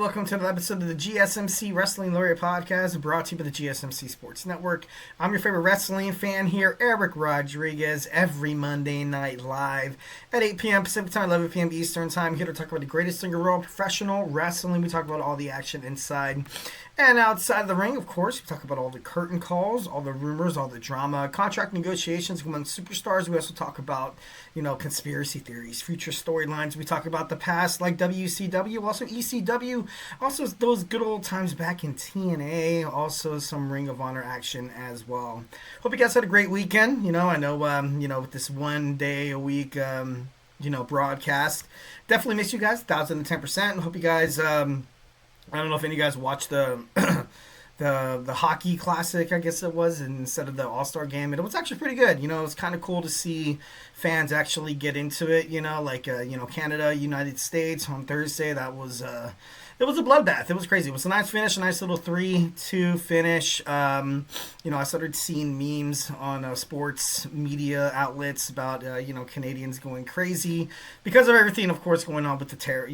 welcome to another episode of the GSMC Wrestling Laureate podcast, brought to you by the GSMC Sports Network. I'm your favorite wrestling fan here, Eric Rodriguez, every Monday night live at 8 p.m. Pacific Time, 11 p.m. Eastern Time, here to talk about the greatest thing in the world, professional wrestling. We talk about all the action inside and outside of the ring, of course. We talk about all the curtain calls, all the rumors, all the drama, contract negotiations among superstars. We also talk about, conspiracy theories, future storylines. We talk about the past, like WCW, also ECW, also those good old times back in TNA, also some Ring of Honor action as well. Hope you guys had a great weekend. I know, with this 1 day a week, broadcast, definitely miss you guys, 1,010%. Hope you guys, I don't know if any of you guys watched the the hockey classic, I guess it was, instead of the All-Star game. It was actually pretty good. It's kind of cool to see fans actually get into it. Canada, United States on Thursday. That was it was a bloodbath. It was crazy. It was a nice finish, a nice little 3-2 finish. I started seeing memes on sports media outlets about Canadians going crazy because of everything, of course, going on with the terror.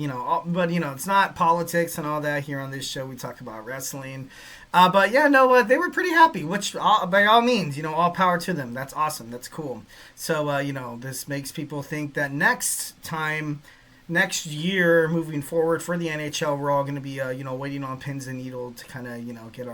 But it's not politics and all that. Here on this show, we talk about wrestling. They were pretty happy, which by all means, all power to them. That's awesome. That's cool. So, this makes people think that next year, moving forward for the NHL, we're all going to be, waiting on pins and needles to kind of, get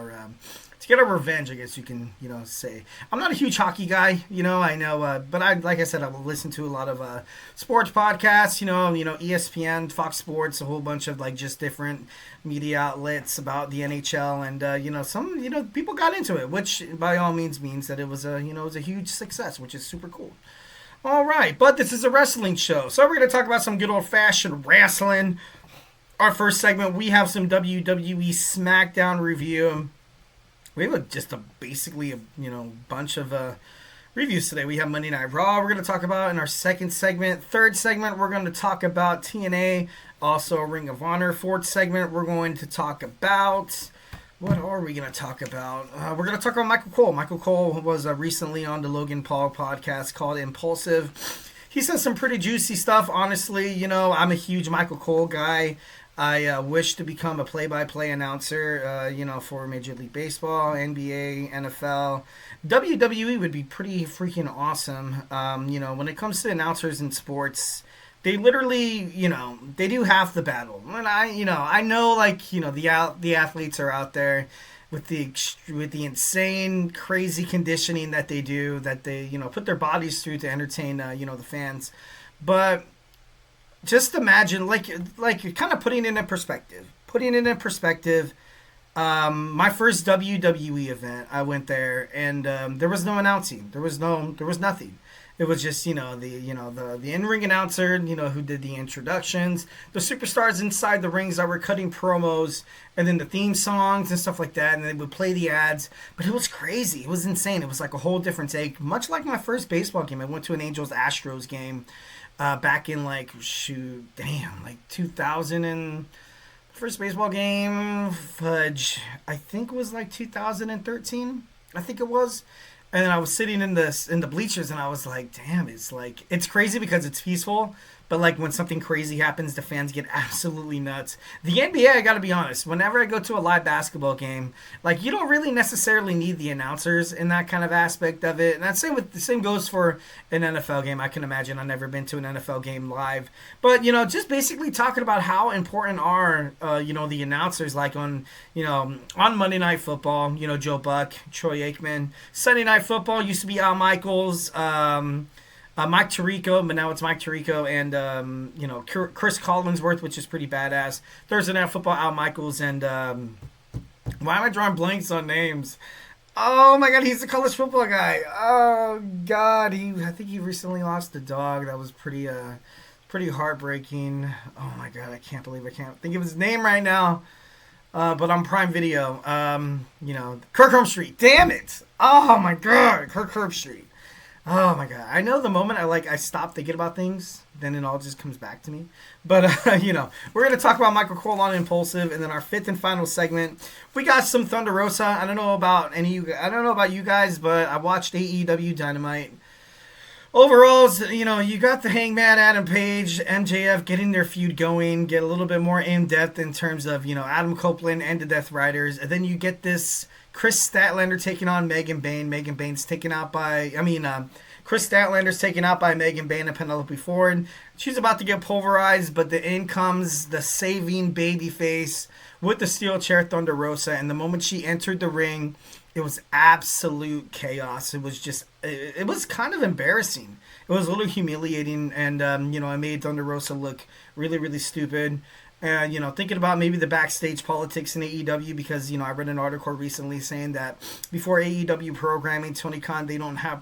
our revenge, I guess you can, say. I'm not a huge hockey guy, I know, but like I said, I will listen to a lot of sports podcasts, ESPN, Fox Sports, a whole bunch of just different media outlets about the NHL, and some people got into it, which by all means that it was a huge success, which is super cool. All right, but this is a wrestling show, so we're going to talk about some good old-fashioned wrestling. Our first segment, we have some WWE SmackDown review. We have basically a bunch of reviews today. We have Monday Night Raw we're going to talk about in our second segment. Third segment, we're going to talk about TNA, also Ring of Honor. Fourth segment, we're going to talk about... What are we going to talk about? We're going to talk about Michael Cole. Michael Cole was recently on the Logan Paul podcast called Impulsive. He says some pretty juicy stuff. Honestly, I'm a huge Michael Cole guy. I wish to become a play-by-play announcer, for Major League Baseball, NBA, NFL. WWE would be pretty freaking awesome. When it comes to announcers in sports, they literally, they do half the battle. And I know, the athletes are out there with the insane, crazy conditioning that they do, that they, put their bodies through to entertain, the fans. But just imagine, like kind of putting it in perspective. My first WWE event, I went there, and there was no announcing. There was nothing. It was just, the in-ring announcer, who did the introductions, the superstars inside the rings that were cutting promos, and then the theme songs and stuff like that, and they would play the ads. But it was crazy. It was insane. It was like a whole different take. Much like my first baseball game. I went to an Angels-Astros game back in, 2000 and... First baseball game, fudge, I think it was 2013. I think it was. And I was sitting in the bleachers, and I was like, damn, it's crazy because it's peaceful. But when something crazy happens, the fans get absolutely nuts. The NBA, I gotta be honest, whenever I go to a live basketball game, you don't really necessarily need the announcers in that kind of aspect of it. And the same goes for an NFL game. I can imagine. I've never been to an NFL game live. But, just basically talking about how important are, the announcers, on Monday Night Football, Joe Buck, Troy Aikman. Sunday Night Football used to be Al Michaels, Mike Tirico, but now it's Mike Tirico and, Chris Collinsworth, which is pretty badass. Thursday Night Football, Al Michaels, and why am I drawing blanks on names? Oh, my God, he's the college football guy. Oh, God, I think he recently lost a dog. That was pretty heartbreaking. Oh, my God, I can't believe I can't think of his name right now. But on Prime Video, Kirk Herbstreit. Damn it. Oh, my God, Kirk Herbstreit. Oh my God! I know the moment I stop thinking about things, then it all just comes back to me. But we're gonna talk about Michael Cole on Impulsive, and then our fifth and final segment, we got some Thunder Rosa. I don't know about you guys, but I watched AEW Dynamite. Overall, you got the Hangman, Adam Page, MJF getting their feud going, get a little bit more in depth in terms of Adam Copeland and the Death Riders, and then you get this Chris Statlander taking on Megan Bayne. Megan Bayne's taken out by, Chris Statlander's taken out by Megan Bayne and Penelope Ford. She's about to get pulverized, but in comes the saving babyface with the steel chair, Thunder Rosa, and the moment she entered the ring, it was absolute chaos. It was just, it was kind of embarrassing. It was a little humiliating, and, it made Thunder Rosa look really, really stupid. And, thinking about maybe the backstage politics in AEW, because, I read an article recently saying that before AEW programming, Tony Khan, they don't have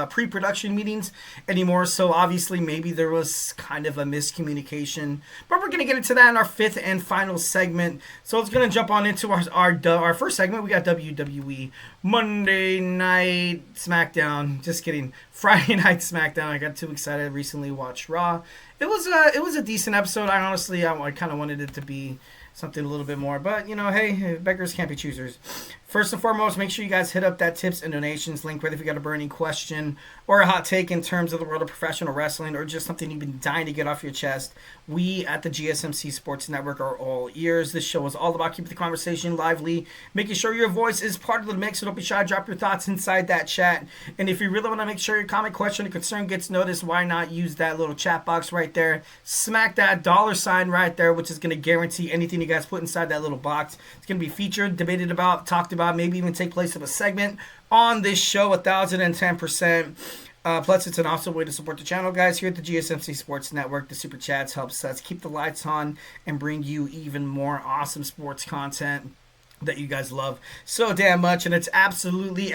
pre-production meetings anymore. So obviously maybe there was kind of a miscommunication. But we're going to get into that in our fifth and final segment. So let's going to jump on into our first segment. We got WWE Monday Night SmackDown. Just kidding. Friday Night SmackDown. I got too excited. I recently watched Raw. It was a decent episode. I kind of wanted it to be something a little bit more. But, hey, beggars can't be choosers. First and foremost, make sure you guys hit up that tips and donations link, whether if you got a burning question or a hot take in terms of the world of professional wrestling or just something you've been dying to get off your chest. We at the GSMC Sports Network are all ears. This show is all about keeping the conversation lively, making sure your voice is part of the mix, so don't be shy. Drop your thoughts inside that chat. And if you really want to make sure your comment, question, or concern gets noticed, why not use that little chat box right there? Smack that $sign right there, which is going to guarantee anything you guys put inside that little box. It's going to be featured, debated about, talked about, maybe even take place of a segment on this show, 1,010%. Plus, it's an awesome way to support the channel, guys. Here at the GSMC Sports Network, the Super Chats helps us keep the lights on and bring you even more awesome sports content that you guys love so damn much, and it's absolutely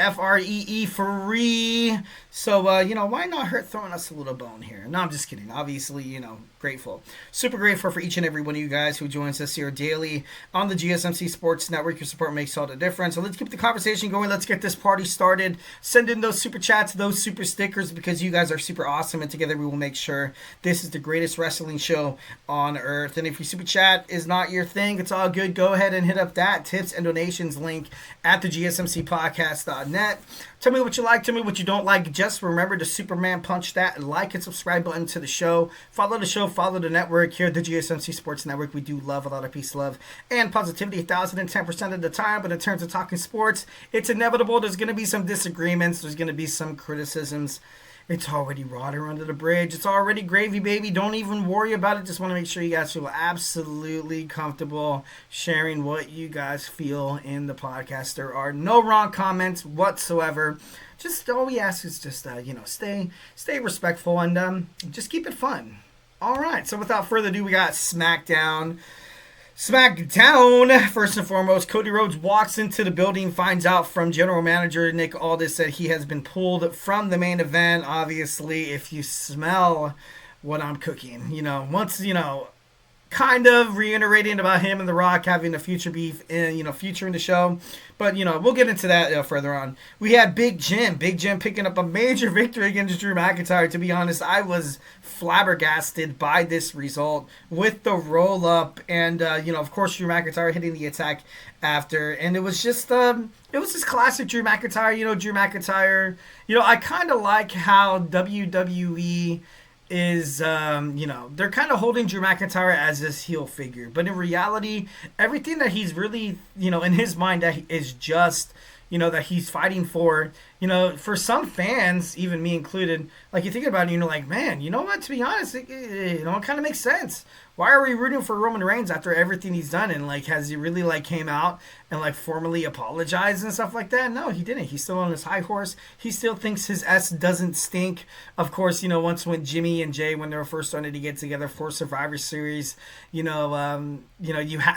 free. So, why not hurt throwing us a little bone here? No, I'm just kidding. Obviously, grateful. Super grateful for each and every one of you guys who joins us here daily on the GSMC Sports Network. Your support makes all the difference. So let's keep the conversation going. Let's get this party started. Send in those super chats, those super stickers, because you guys are super awesome, and together we will make sure this is the greatest wrestling show on earth. And if your super chat is not your thing, it's all good. Go ahead and hit up that tips and donations link at the GSMCpodcast.net. Tell me what you like, tell me what you don't like. Just remember to Superman punch that like and subscribe button to the show. Follow the show, follow the network. Here at the GSMC Sports Network, we do love a lot of peace, love, and positivity 1,010% of the time. But in terms of talking sports, it's inevitable. There's going to be some disagreements. There's going to be some criticisms. It's already water under the bridge. It's already gravy, baby. Don't even worry about it. Just want to make sure you guys feel absolutely comfortable sharing what you guys feel in the podcast. There are no wrong comments whatsoever. Just all we ask is just, stay respectful and just keep it fun. All right. So without further ado, we got SmackDown. First and foremost, Cody Rhodes walks into the building, finds out from general manager Nick Aldis that he has been pulled from the main event. Obviously, if you smell what I'm cooking, kind of reiterating about him and The Rock having a future beef in, future in the show. But, we'll get into that further on. We had Big Jim picking up a major victory against Drew McIntyre. To be honest, I was flabbergasted by this result with the roll-up. And, of course, Drew McIntyre hitting the attack after. And it was just classic Drew McIntyre. Drew McIntyre, I kind of like how WWE is, they're kind of holding Drew McIntyre as this heel figure. But in reality, everything that he's really, in his mind that is just, that he's fighting for, for some fans, even me included, like you think about it, like, man, you know what, to be honest, it kind of makes sense. Why are we rooting for Roman Reigns after everything he's done? And, has he really, came out and, formally apologized and stuff like that? No, he didn't. He's still on his high horse. He still thinks his S doesn't stink. Of course, once when Jimmy and Jay, when they were first starting to get together for Survivor Series, you had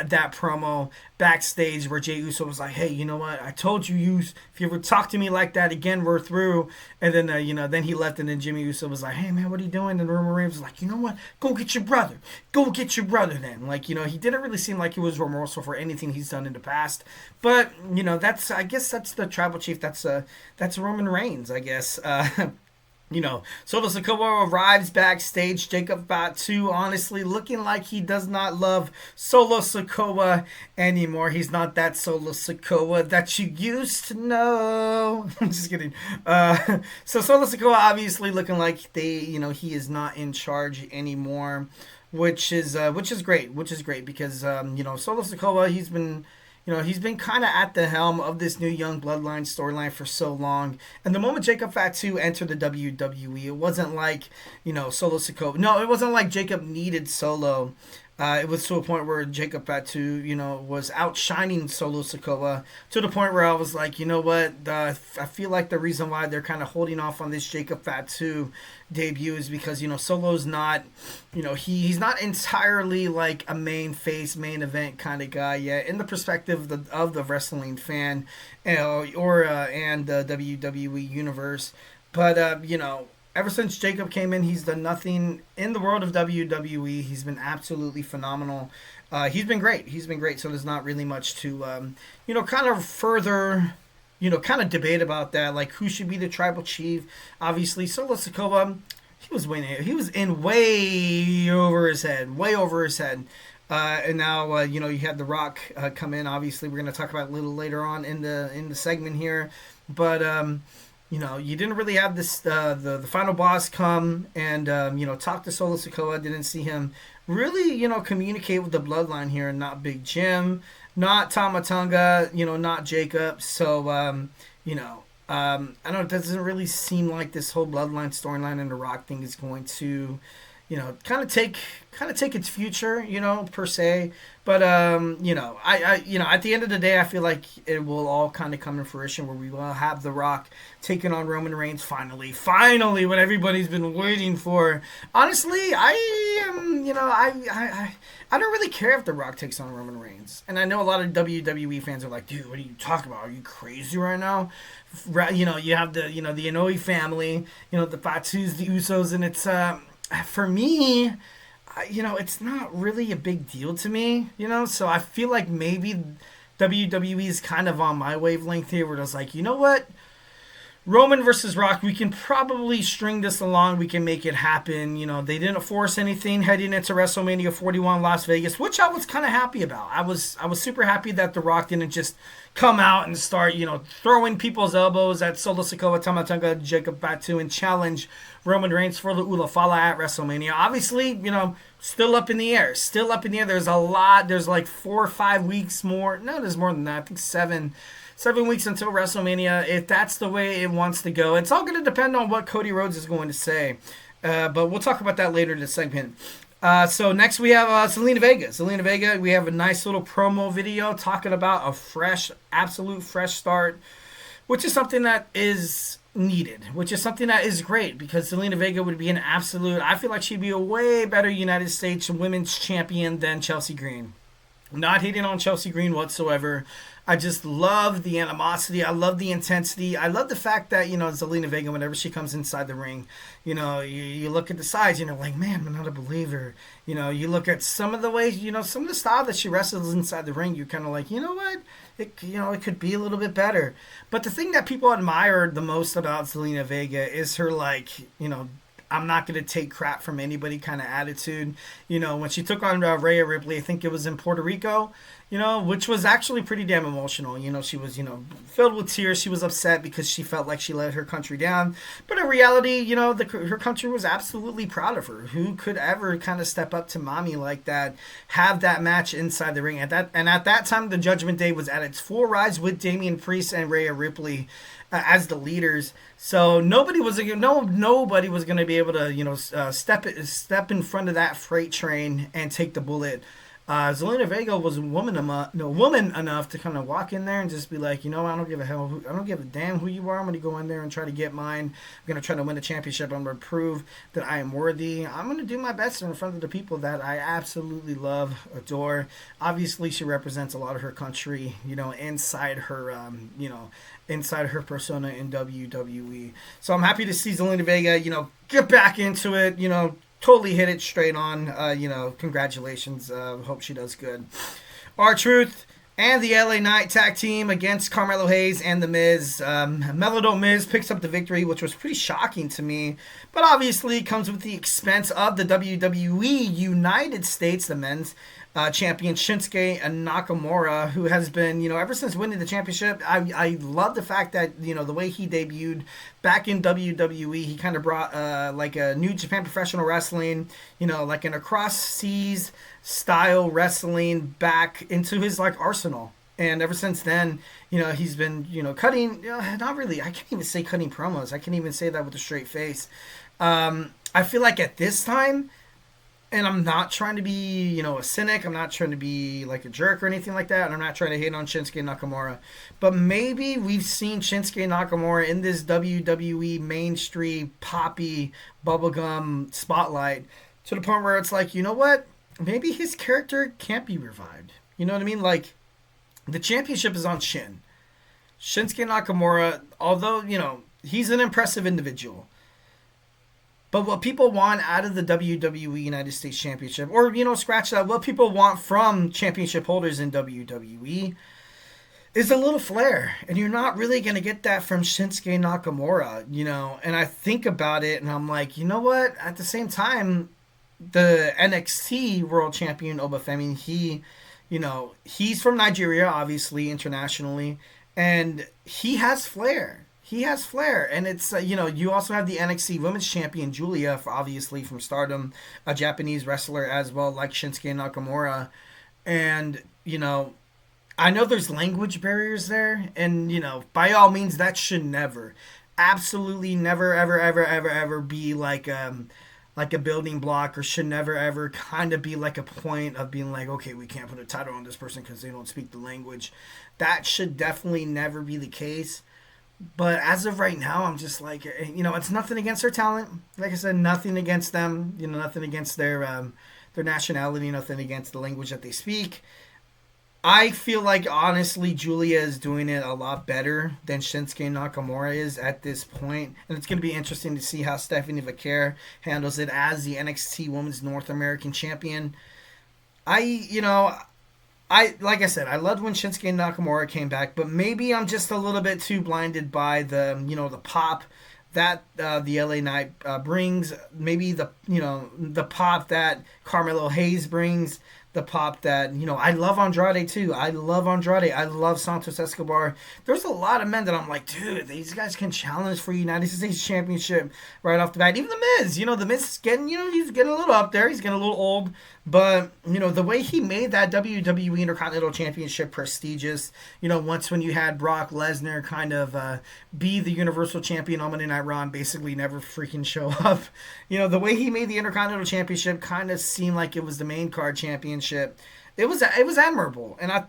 that promo backstage where Jey Uso was like, hey, you know what? I told you, if you ever talk to me like that again, we're through. And then, then he left, and then Jimmy Uso was like, hey, man, what are you doing? And Roman Reigns was like, you know what? Go get your brother. Go get your brother then. He didn't really seem like he was remorseful for anything he's done in the past. But, I guess that's the tribal chief. That's Roman Reigns, I guess. Solo Sikoa arrives backstage. Jakob Fatu, honestly, looking like he does not love Solo Sikoa anymore. He's not that Solo Sikoa that you used to know. I'm just kidding. So Solo Sikoa obviously looking like he is not in charge anymore, which is great. Which is great because Solo Sikoa, he's been kind of at the helm of this new young bloodline storyline for so long. And the moment Jakob Fatu entered the WWE, it wasn't like, Solo Sikoa. No, it wasn't like Jacob needed Solo. It was to a point where Jakob Fatu, was outshining Solo Sikoa to the point where I was like, you know what? I feel like the reason why they're kind of holding off on this Jakob Fatu debut is because, Solo's not, he's not entirely like a main main event kind of guy yet in the perspective of the wrestling fan and the WWE universe. But, ever since Jacob came in, he's done nothing in the world of WWE. He's been absolutely phenomenal. He's been great. So there's not really much to, kind of further, kind of debate about that. Like who should be the tribal chief? Obviously, Solo Sikoa, he was in way over his head. And now, you have The Rock come in. Obviously, we're going to talk about it a little later on in the segment here. But, you didn't really have this the final boss come and talk to Solo Sikoa. Didn't see him really communicate with the bloodline here. Not Big Jim, not Tama Tonga, not Jacob. So I don't know. It doesn't really seem like this whole bloodline storyline and the Rock thing is going to kind of take its future, per se. But I at the end of the day, I feel like it will all kind of come to fruition where we will have The Rock taking on Roman Reigns finally, what everybody's been waiting for. Honestly, I don't really care if The Rock takes on Roman Reigns, and I know a lot of WWE fans are like, dude, what are you talking about? Are you crazy right now? You have the the Inoue family, the Fatus, the Usos, and it's for me, it's not really a big deal to me, so I feel like maybe WWE is kind of on my wavelength here where it's like, you know what? Roman versus Rock, we can probably string this along. We can make it happen. They didn't force anything heading into WrestleMania 41 Las Vegas, which I was kind of happy about. I was super happy that The Rock didn't just come out and start, throwing people's elbows at Solo Sikoa, Tama Tonga, Jakob Fatu, and challenge Roman Reigns for the Ulafala at WrestleMania. Obviously, still up in the air. There's a lot. There's like 4 or 5 weeks more. No, there's more than that. I think 7 weeks until WrestleMania. If that's the way it wants to go, it's all going to depend on what Cody Rhodes is going to say. But we'll talk about that later in the segment. So next we have Zelina Vega. We have a nice little promo video talking about a absolute fresh start, which is something that is needed, which is something that is great because Zelina Vega would be I feel like she'd be a way better United States Women's Champion than Chelsea Green. Not hating on Chelsea Green whatsoever. I just love the animosity. I love the intensity. I love the fact that, Zelina Vega, whenever she comes inside the ring, you look at the sides, like, man, I'm not a believer. You look at some of the ways, some of the style that she wrestles inside the ring, you're kind of like, you know what? It could be a little bit better. But the thing that people admire the most about Zelina Vega is her, I'm not going to take crap from anybody kind of attitude. When she took on Rhea Ripley, I think it was in Puerto Rico, which was actually pretty damn emotional. She was, filled with tears. She was upset because she felt like she let her country down. But in reality, her country was absolutely proud of her. Who could ever kind of step up to mommy like that, have that match inside the ring? At that time, the Judgment Day was at its full rise with Damian Priest and Rhea Ripley as the leaders. So nobody was going to be able to step in front of that freight train and take the bullet. Zelina Vega was woman enough to kind of walk in there and just be like, I don't give a damn who you are. I'm going to go in there and try to get mine. I'm going to try to win the championship. I'm going to prove that I am worthy. I'm going to do my best in front of the people that I absolutely love, adore. Obviously, she represents a lot of her country, inside her persona in WWE. So I'm happy to see Zelina Vega, get back into it, totally hit it straight on. Congratulations. Hope she does good. R-Truth And the LA Knight tag team against Carmelo Hayes and The Miz. Melody Miz picks up the victory, which was pretty shocking to me. But obviously comes with the expense of the WWE United States, the men's champion Shinsuke Nakamura, who has been, ever since winning the championship, I love the fact that, the way he debuted back in WWE, he kind of brought like a New Japan Professional Wrestling, like an across seas style wrestling back into his like arsenal. And ever since then, he's been, cutting, not really, I can't even say cutting promos. I can't even say that with a straight face. I feel like at this time, and I'm not trying to be, a cynic. I'm not trying to be like a jerk or anything like that. And I'm not trying to hate on Shinsuke Nakamura. But maybe we've seen Shinsuke Nakamura in this WWE mainstream poppy bubblegum spotlight to the point where it's like, you know what? Maybe his character can't be revived. You know what I mean? Like, the championship is on Shin. Shinsuke Nakamura, although, he's an impressive individual. But what people want out of the WWE United States Championship, or, scratch that, what people want from championship holders in WWE is a little flair. And you're not really going to get that from Shinsuke Nakamura, And I think about it and I'm like, you know what? At the same time, the NXT World Champion Obafemi, he's from Nigeria, obviously, internationally. And he has flair. And it's, you also have the NXT Women's Champion, Julia, obviously from Stardom, a Japanese wrestler as well, like Shinsuke Nakamura. And, I know there's language barriers there. And, by all means, that should never, absolutely never, ever be like a building block, or should never, ever kind of be like a point of being like, okay, we can't put a title on this person because they don't speak the language. That should definitely never be the case. But as of right now, I'm just like, it's nothing against their talent. Like I said, nothing against them. Nothing against their nationality. Nothing against the language that they speak. I feel like, honestly, Julia is doing it a lot better than Shinsuke Nakamura is at this point. And it's going to be interesting to see how Stephanie Vaquer handles it as the NXT Women's North American Champion. Like I said, I loved when Shinsuke Nakamura came back, but maybe I'm just a little bit too blinded by the, the pop that the LA Knight brings. Maybe the pop that Carmelo Hayes brings. The pop that, I love Andrade too. I love Andrade. I love Santos Escobar. There's a lot of men that I'm like, dude, these guys can challenge for United States Championship right off the bat. Even The Miz, The Miz is getting, he's getting a little up there. He's getting a little old. But, the way he made that WWE Intercontinental Championship prestigious, once when you had Brock Lesnar kind of be the Universal Champion on Monday Night Raw and basically never freaking show up. The way he made the Intercontinental Championship kind of seemed like it was the main card championship. It was admirable, and I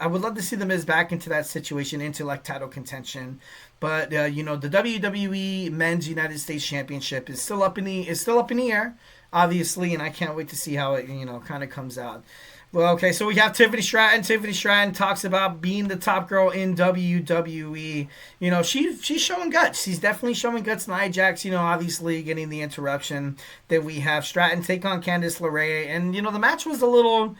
would love to see The Miz back into that situation, into like title contention. But the WWE Men's United States Championship is still up in the air, obviously, and I can't wait to see how it kind of comes out. Well, okay, so we have Tiffany Stratton. Tiffany Stratton talks about being the top girl in WWE. She's showing guts. She's definitely showing guts. Nia Jax, obviously getting the interruption. Then we have Stratton take on Candice LeRae. And, the match was a little...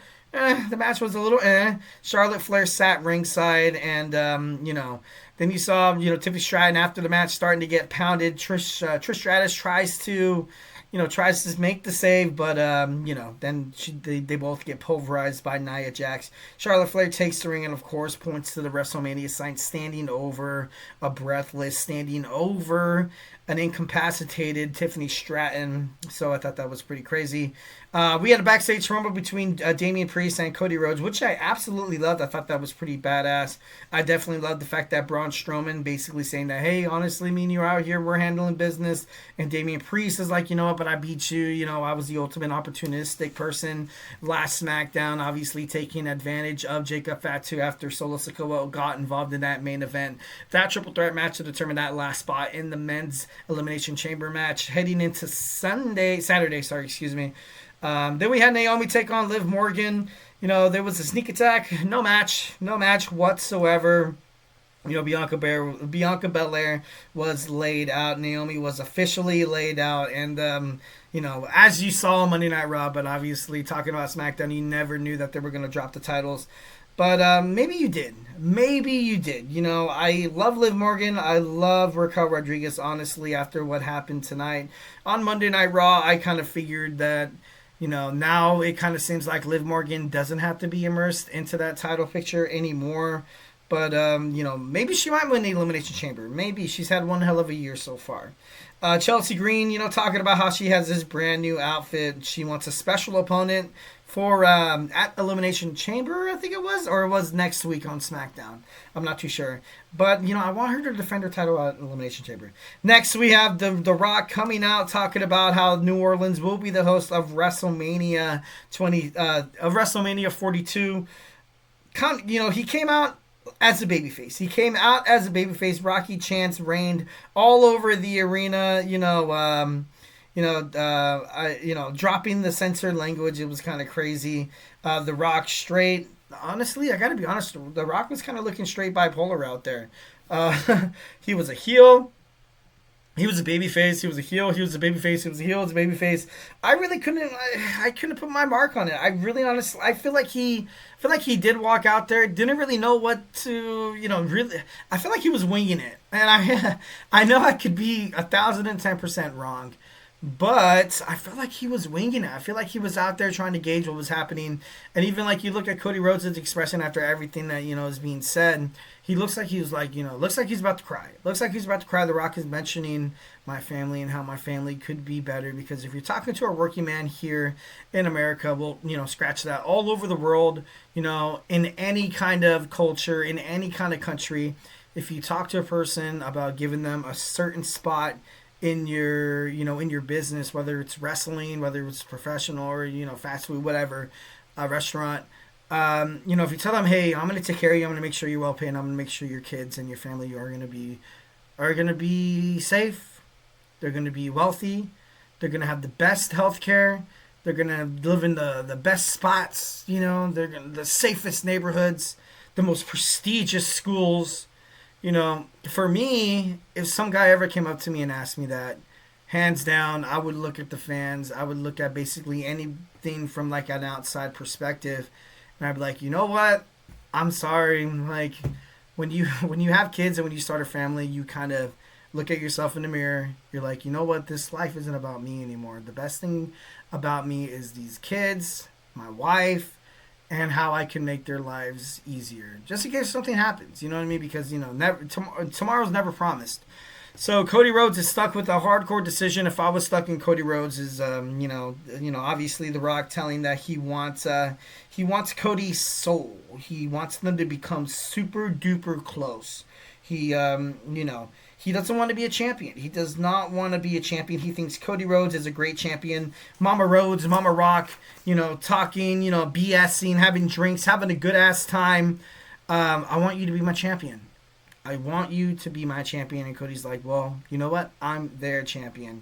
Charlotte Flair sat ringside, and, then you saw, Tiffany Stratton after the match starting to get pounded. Trish Stratus tries to make the save, but, then they both get pulverized by Nia Jax. Charlotte Flair takes the ring and, of course, points to the WrestleMania sign, standing over a breathless, standing over an incapacitated Tiffany Stratton. So I thought that was pretty crazy. We had a backstage rumble between Damian Priest and Cody Rhodes, which I absolutely loved. I thought that was pretty badass. I definitely loved the fact that Braun Strowman basically saying that, hey, honestly, me and you are out here, we're handling business. And Damian Priest is like, but I beat you. I was the ultimate opportunistic person last SmackDown, obviously taking advantage of Jakob Fatu after Solo Sikoa got involved in that main event. That triple threat match to determine that last spot in the men's Elimination Chamber match heading into Saturday. Then we had Naomi take on Liv Morgan. There was a sneak attack. No match whatsoever. Bianca Belair was laid out. Naomi was officially laid out. And, as you saw on Monday Night Raw, but obviously talking about SmackDown, you never knew that they were going to drop the titles. But maybe you did. Maybe you did. I love Liv Morgan. I love Raquel Rodriguez, honestly, after what happened tonight. On Monday Night Raw, I kind of figured that, now it kind of seems like Liv Morgan doesn't have to be immersed into that title picture anymore. But, maybe she might win the Elimination Chamber. Maybe. She's had one hell of a year so far. Chelsea Green, talking about how she has this brand new outfit. She wants a special opponent for at Elimination Chamber, I think it was, or it was next week on SmackDown. I'm not too sure. But, I want her to defend her title at Elimination Chamber. Next, we have The Rock coming out talking about how New Orleans will be the host of WrestleMania 42. He came out as a babyface. Rocky chants reigned all over the arena, dropping the censored language. It was kind of crazy. The Rock straight. Honestly, I gotta be honest. The Rock was kind of looking straight bipolar out there. He was a heel. He was a babyface. He was a heel. He was a babyface. He was a heel. He was a babyface. I really couldn't. I couldn't put my mark on it. I really, honestly, I feel like he did walk out there. Didn't really know what to. Really. I feel like he was winging it, and I know I could be 1,010% wrong. But I feel like he was winging it. I feel like he was out there trying to gauge what was happening. And even like you look at Cody Rhodes' expression after everything that, is being said, he looks like he was like, looks like he's about to cry. Looks like he's about to cry. The Rock is mentioning my family and how my family could be better. Because if you're talking to a working man here in America, well, scratch that. All over the world, in any kind of culture, in any kind of country, if you talk to a person about giving them a certain spot in your in your business, whether it's wrestling, whether it's professional or fast food, whatever, a restaurant, if you tell them, hey, I'm going to take care of you, I'm going to make sure you're well paid, I'm going to make sure your kids and your family are going to be safe, they're going to be wealthy, they're going to have the best health care, they're going to live in the best spots, they're the safest neighborhoods, the most prestigious schools. For me, if some guy ever came up to me and asked me that, hands down, I would look at the fans. I would look at basically anything from like an outside perspective, and I'd be like, you know what? I'm sorry. Like when you have kids and when you start a family, you kind of look at yourself in the mirror. You're like, you know what? This life isn't about me anymore. The best thing about me is these kids, my wife, and how I can make their lives easier, just in case something happens. You know what I mean? Because tomorrow's never promised. So Cody Rhodes is stuck with a hardcore decision. If I was stuck in Cody Rhodes, is obviously The Rock telling that he wants Cody's soul. He wants them to become super duper close. He doesn't want to be a champion. He does not want to be a champion. He thinks Cody Rhodes is a great champion. Mama Rhodes, Mama Rock, talking, BSing, having drinks, having a good ass time. I want you to be my champion. I want you to be my champion. And Cody's like, well, you know what? I'm their champion.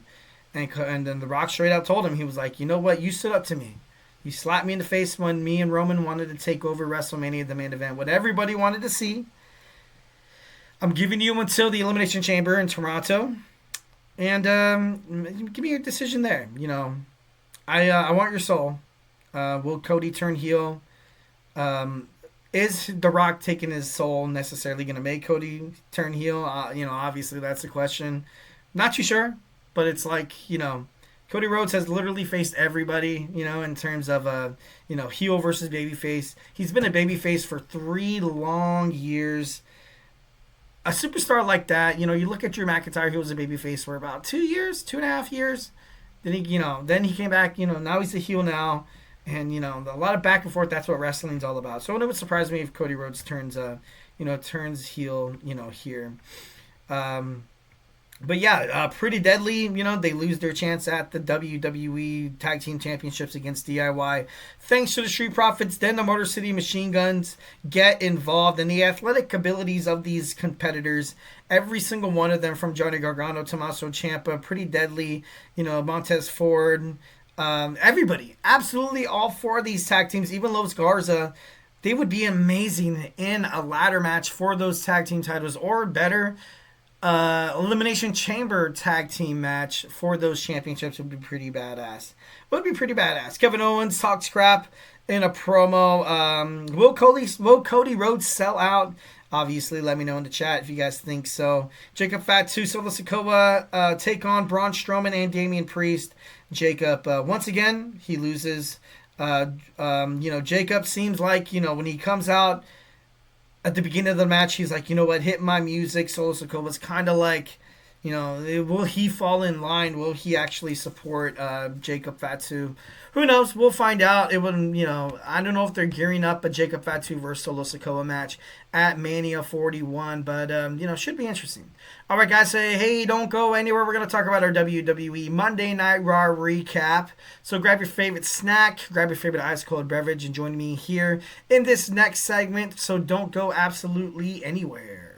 And then The Rock straight up told him, he was like, you know what? You stood up to me. You slapped me in the face when me and Roman wanted to take over WrestleMania, the main event, what everybody wanted to see. I'm giving you until the Elimination Chamber in Toronto, and give me your decision there. I want your soul. Will Cody turn heel? Is The Rock taking his soul necessarily going to make Cody turn heel? Obviously that's the question. Not too sure, but it's like, Cody Rhodes has literally faced everybody, in terms of heel versus babyface. He's been a babyface for 3 long years. A superstar like that, you look at Drew McIntyre, he was a babyface for about 2.5 years. Then he came back, now he's a heel now. And, a lot of back and forth, that's what wrestling's all about. So it would surprise me if Cody Rhodes turns heel, here. But yeah, Pretty Deadly, they lose their chance at the WWE Tag Team Championships against DIY. Thanks to the Street Profits, then the Motor City Machine Guns get involved in the athletic abilities of these competitors. Every single one of them, from Johnny Gargano, Tommaso Ciampa, Pretty Deadly, Montez Ford, everybody. Absolutely all 4 of these tag teams, even Los Garza, they would be amazing in a ladder match for those tag team titles, or better, Elimination Chamber tag team match for those championships would be pretty badass. Kevin Owens talks crap in a promo. Will Cody Rhodes sell out? Obviously, let me know in the chat if you guys think so. Jakob Fatu, Solo Sikoa take on Braun Strowman and Damian Priest. Jacob, once again, he loses. Jacob seems like, when he comes out at the beginning of the match, he's like, you know what, hit my music. Solo Sikoa's kind of like, will he fall in line? Will he actually support Jakob Fatu? Who knows? We'll find out. It wouldn't, I don't know if they're gearing up a Jakob Fatu versus Solo Sikoa match at Mania 41, but, should be interesting. All right, guys, hey, don't go anywhere. We're going to talk about our WWE Monday Night Raw recap. So grab your favorite snack, grab your favorite ice cold beverage, and join me here in this next segment. So don't go absolutely anywhere.